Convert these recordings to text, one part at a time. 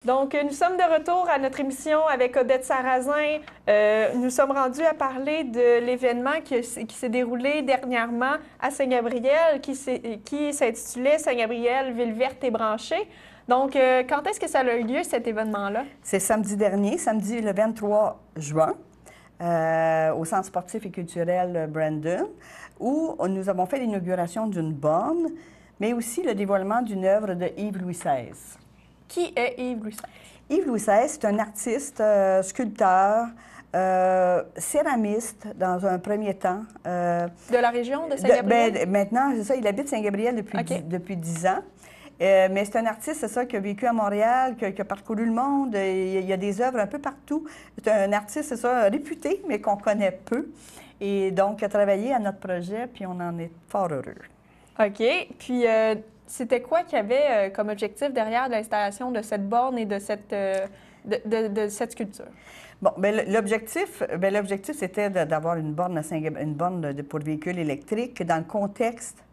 Donc, nous sommes de retour à notre émission avec Odette Sarrazin. Nous sommes rendus à parler de l'événement qui s'est déroulé dernièrement à Saint-Gabriel, qui s'intitulait Saint-Gabriel, ville verte et branchée. Donc, quand est-ce que ça a eu lieu, cet événement-là? C'est samedi dernier, samedi le 23 juin, au Centre sportif et culturel Brandon, où nous avons fait l'inauguration d'une borne, mais aussi le dévoilement d'une œuvre de Yves Louis XVI. Qui est Yves Louis XVI? Yves Louis XVI, c'est un artiste, sculpteur, céramiste dans un premier temps. De la région de Saint-Gabriel? Maintenant, c'est ça, il habite Saint-Gabriel depuis 10 ans. Mais c'est un artiste, c'est ça, qui a vécu à Montréal, qui a parcouru le monde. Il y a des œuvres un peu partout. C'est un artiste, c'est ça, réputé, mais qu'on connaît peu. Et donc, il a travaillé à notre projet, puis on en est fort heureux. OK. Puis, c'était quoi qu'il y avait comme objectif derrière l'installation de cette borne et de cette sculpture? Bon, bien, l'objectif, c'était d'avoir une borne, pour véhicules électriques dans le contexte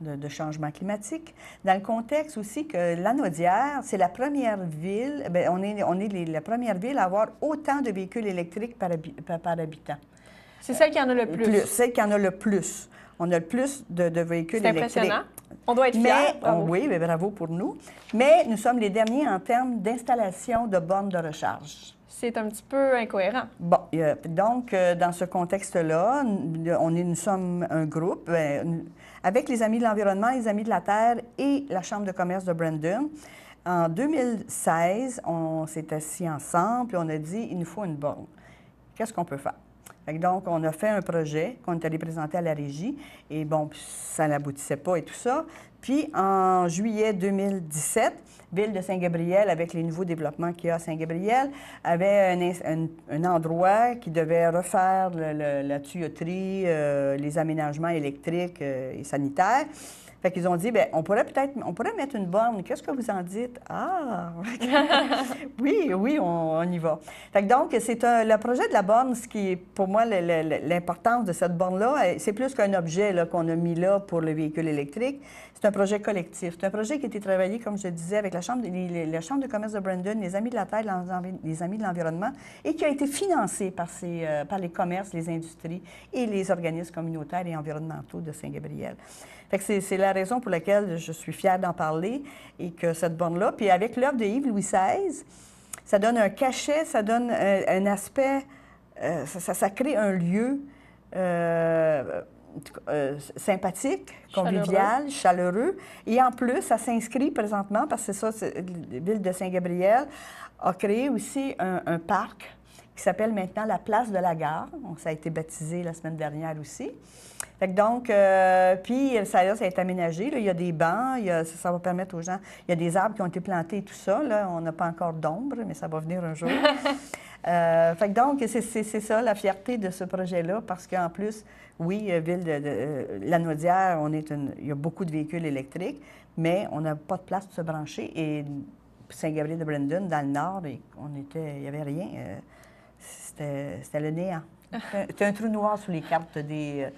de changement climatique. Dans le contexte aussi que Lanaudière, c'est la première ville, bien, on est la première ville à avoir autant de véhicules électriques par habitant. C'est celle qui en a le plus? Celle qui en a le plus. On a le plus de véhicules électriques. C'est impressionnant. On doit être fiers. Oui, mais bravo pour nous. Mais nous sommes les derniers en termes d'installation de bornes de recharge. C'est un petit peu incohérent. Bon, donc, dans ce contexte-là, nous sommes un groupe avec les Amis de l'Environnement, les Amis de la Terre et la Chambre de commerce de Brandon. En 2016, on s'est assis ensemble et on a dit, il nous faut une borne. Qu'est-ce qu'on peut faire? Donc, on a fait un projet qu'on est allé présenter à la régie et bon, ça n'aboutissait pas et tout ça. Puis, en juillet 2017, Ville de Saint-Gabriel, avec les nouveaux développements qu'il y a à Saint-Gabriel, avait un endroit qui devait refaire la tuyauterie, les aménagements électriques et sanitaires. Fait qu'ils ont dit, bien, on pourrait mettre une borne. Qu'est-ce que vous en dites? Ah! Oui, on y va. Fait que donc, c'est le projet de la borne, ce qui est pour moi l'importance de cette borne-là, c'est plus qu'un objet qu'on a mis là pour le véhicule électrique. C'est un projet collectif. C'est un projet qui a été travaillé, comme je le disais, avec la Chambre de commerce de Brandon, les Amis de la Terre, les Amis de l'Environnement, et qui a été financé par les commerces, les industries et les organismes communautaires et environnementaux de Saint-Gabriel. Fait que c'est la raison pour laquelle je suis fière d'en parler et que cette borne-là, puis avec l'œuvre de Yves Louis XVI, ça donne un cachet, ça donne un aspect, ça crée un lieu sympathique, convivial, chaleureux. Et en plus, ça s'inscrit présentement, parce que c'est ça, la Ville de Saint-Gabriel a créé aussi un parc qui s'appelle maintenant la Place de la Gare. Donc, ça a été baptisé la semaine dernière aussi. Fait que donc, puis ça est aménagé. Là, il y a des bancs, ça va permettre aux gens... Il y a des arbres qui ont été plantés et tout ça. Là, on n'a pas encore d'ombre, mais ça va venir un jour. Fait que donc, c'est ça la fierté de ce projet-là, parce qu'en plus, oui, Ville de Lanaudière, il y a beaucoup de véhicules électriques, mais on n'a pas de place pour se brancher. Et Saint-Gabriel de Brandon, dans le nord, il n'y avait rien. C'était le néant. C'était un trou noir sous les cartes des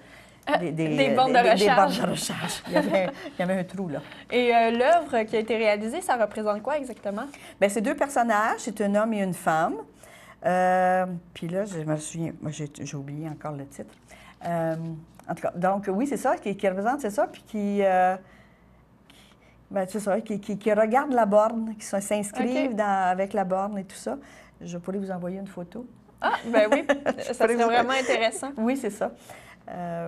bornes de recharge. Il y avait un trou, là. Et l'œuvre qui a été réalisée, ça représente quoi exactement? Bien, c'est deux personnages, c'est un homme et une femme. Puis là, je me souviens, moi, j'ai oublié encore le titre. En tout cas, donc oui, c'est ça, qui représente, c'est ça, puis c'est ça, qui regarde la borne, qui s'inscrivent avec la borne et tout ça. Je pourrais vous envoyer une photo. Ah, ben oui, ça serait vraiment intéressant. Oui, c'est ça.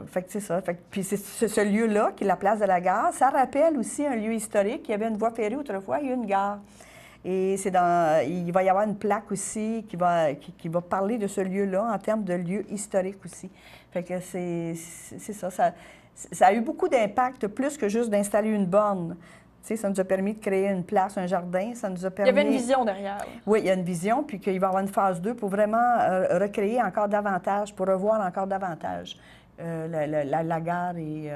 Fait que c'est ça. Puis c'est ce lieu-là, qui est la place de la gare, ça rappelle aussi un lieu historique. Il y avait une voie ferrée autrefois, il y a une gare. Et il va y avoir une plaque aussi qui va parler de ce lieu-là en termes de lieu historique aussi. Fait que c'est ça. Ça a eu beaucoup d'impact, plus que juste d'installer une borne. Tu sais, ça nous a permis de créer une place, un jardin. Ça nous a permis... Il y avait une vision derrière. Oui, il y a une vision, puis qu'il va y avoir une phase 2 pour vraiment recréer encore davantage, pour revoir encore davantage la gare et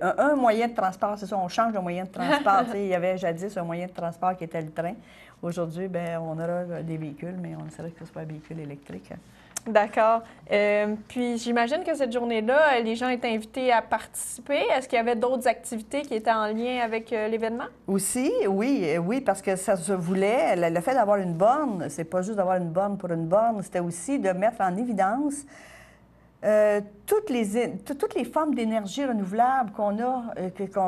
un moyen de transport. C'est ça, on change de moyen de transport. Tu sais, il y avait jadis un moyen de transport qui était le train. Aujourd'hui, bien, on aura des véhicules, mais on ne saurait que ce soit un véhicule électrique. D'accord. Puis j'imagine que cette journée-là, les gens étaient invités à participer. Est-ce qu'il y avait d'autres activités qui étaient en lien avec l'événement? Aussi, oui, oui, parce que ça se voulait, le fait d'avoir une borne, c'est pas juste d'avoir une borne pour une borne, c'était aussi de mettre en évidence toutes les formes d'énergie renouvelable qu'on a,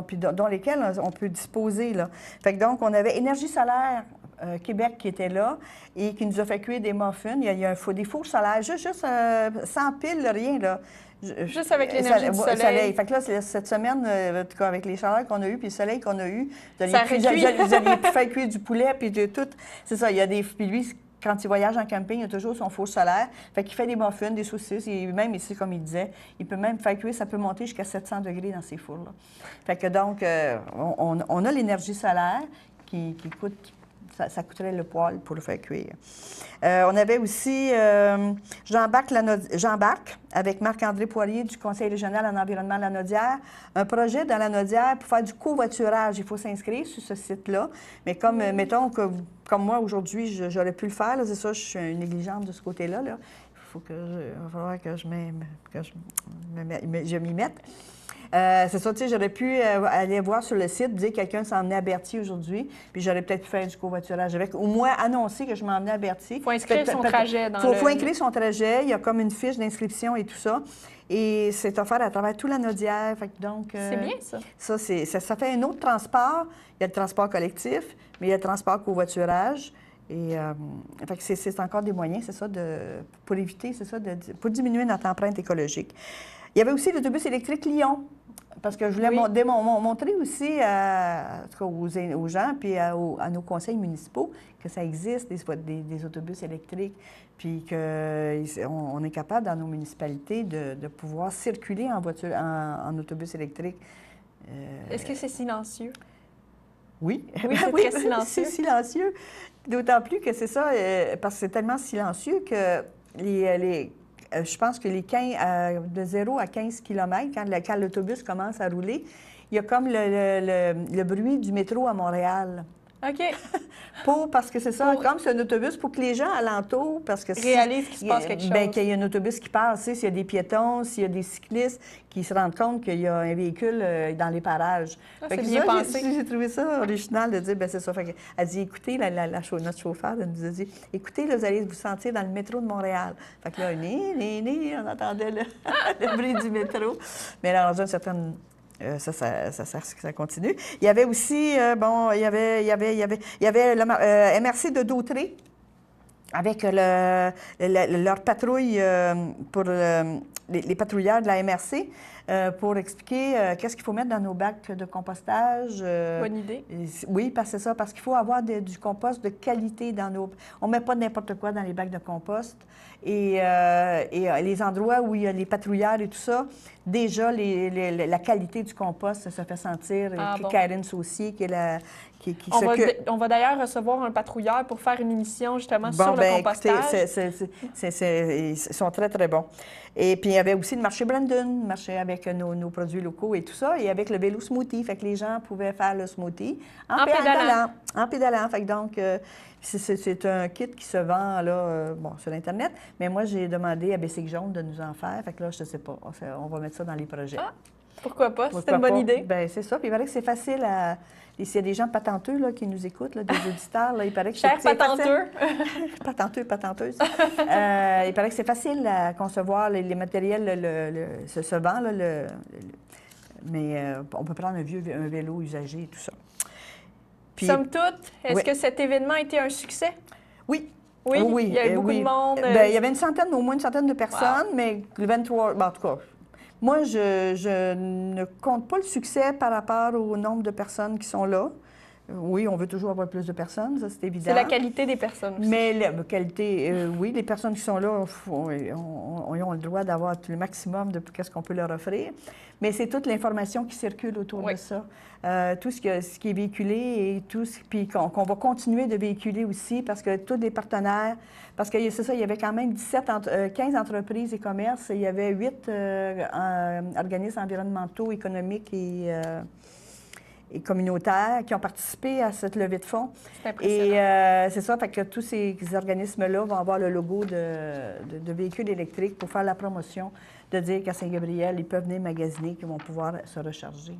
puis dont lesquelles on peut disposer, là. Fait que donc, on avait Énergie solaire Québec qui était là et qui nous a fait cuire des muffins. Il y a des fours solaires, juste sans pile, rien, là. Juste avec l'énergie du soleil. Fait que là, cette semaine, en tout cas, avec les chaleurs qu'on a eues, puis le soleil qu'on a eu, vous Ça aviez pu faire cuire du poulet, puis de tout. C'est ça, il y a des... Puis lui, quand il voyage en camping, il a toujours son four solaire. Fait qu'il fait des muffins, des saucisses. Et même ici, comme il disait, il peut même faire cuire, ça peut monter jusqu'à 700 degrés dans ces fours-là. Fait que donc, on a l'énergie solaire qui coûte... Ça coûterait le poil pour le faire cuire. On avait aussi Jean-Bacq avec Marc-André Poirier du Conseil régional en environnement de la Naudière. Un projet dans la Naudière pour faire du covoiturage. Il faut s'inscrire sur ce site-là. Mais comme, mettons, comme moi, aujourd'hui, j'aurais pu le faire. C'est ça, je suis négligente de ce côté-là. Là. Il va falloir que je m'y mette. C'est ça, tu sais, j'aurais pu aller voir sur le site, dire que quelqu'un s'en venait à Berthier aujourd'hui, puis j'aurais peut-être pu faire du covoiturage avec, au moins annoncer que je m'en venais à Berthier. Il faut inscrire son trajet dans faut inscrire son trajet, il y a comme une fiche d'inscription et tout ça, et c'est offert à travers toute la Naudière. Fait que donc, c'est bien, ça. Ça fait un autre transport. Il y a le transport collectif, mais il y a le transport covoiturage. Et fait que c'est encore des moyens, c'est ça, pour éviter, c'est ça, pour diminuer notre empreinte écologique. Il y avait aussi l'autobus électrique Lyon, parce que je voulais montrer aussi aux gens puis à nos conseils municipaux que ça existe, des autobus électriques, puis qu'on est capable, dans nos municipalités, de pouvoir circuler en voiture, en autobus électrique. Est-ce que c'est silencieux? Oui, oui, c'est très silencieux. C'est silencieux. D'autant plus que c'est ça, parce que c'est tellement silencieux que je pense que de 0 à 15 km, quand l'autobus commence à rouler, il y a comme le bruit du métro à Montréal. OK. Parce que c'est ça, comme c'est un autobus, pour que les gens alentour, parce que réalisent qu'il se passe quelque chose. Qu'il y a un autobus qui passe, s'il y a des piétons, s'il y a des cyclistes qui se rendent compte qu'il y a un véhicule dans les parages. C'est bien pensé. J'ai trouvé ça original de dire, bien c'est ça. Elle dit, écoutez, notre chauffeur, elle nous a dit, écoutez, là, vous allez vous sentir dans le métro de Montréal. Fait que là, on entendait le bruit du métro. Mais là, dans une certaine... Ça continue. Il y avait aussi, il y avait le MRC de Dautré avec leur patrouille pour les patrouilleurs de la MRC pour expliquer qu'est-ce qu'il faut mettre dans nos bacs de compostage. Bonne idée. Oui, c'est ça, parce qu'il faut avoir du compost de qualité dans nos... On ne met pas n'importe quoi dans les bacs de compost. Et les endroits où il y a les patrouilleurs et tout ça, déjà, la qualité du compost se fait sentir. Karine Saucier, qui est la... On va d'ailleurs recevoir un patrouilleur pour faire une émission justement sur le compostage. Écoutez, ils sont très, très bons. Et puis, il y avait aussi le marché Brandon, marché avec nos produits locaux et tout ça, et avec le vélo smoothie. Fait que les gens pouvaient faire le smoothie en pédalant. En pédalant. Fait que donc, c'est un kit qui se vend là, sur Internet. Mais moi, j'ai demandé à Bicycle Jaune de nous en faire. Fait que là, je ne sais pas. On va mettre ça dans les projets. Ah, pourquoi pas? C'est une bonne idée. Bien, c'est ça. Puis il paraît que c'est facile à... Et s'il y a des gens patenteux là, qui nous écoutent, là, des auditeurs, là, il paraît que c'est patenteux. Patenteux, patenteuses. Il paraît que c'est facile à concevoir les matériels, se vend, là, mais on peut prendre un vélo usagé et tout ça. Puis, somme toute, est-ce que cet événement a été un succès? Oui. Oui, il y avait beaucoup de monde. Il y avait au moins une centaine de personnes, mais le 23... en tout cas... Moi, je ne compte pas le succès par rapport au nombre de personnes qui sont là. Oui, on veut toujours avoir plus de personnes, ça c'est évident. C'est la qualité des personnes aussi. Mais la qualité, oui, les personnes qui sont là ont le droit d'avoir le maximum de ce qu'on peut leur offrir. Mais c'est toute l'information qui circule autour de ça. Tout ce qui est véhiculé et tout puis qu'on va continuer de véhiculer aussi parce que tous les partenaires, parce que c'est ça, il y avait quand même 15 entreprises et commerces, il y avait 8 organismes environnementaux, économiques et communautaires qui ont participé à cette levée de fonds. C'est impressionnant. Et c'est ça, fait que tous ces organismes-là vont avoir le logo de véhicules électriques pour faire la promotion, de dire qu'à Saint-Gabriel, ils peuvent venir magasiner, qu'ils vont pouvoir se recharger.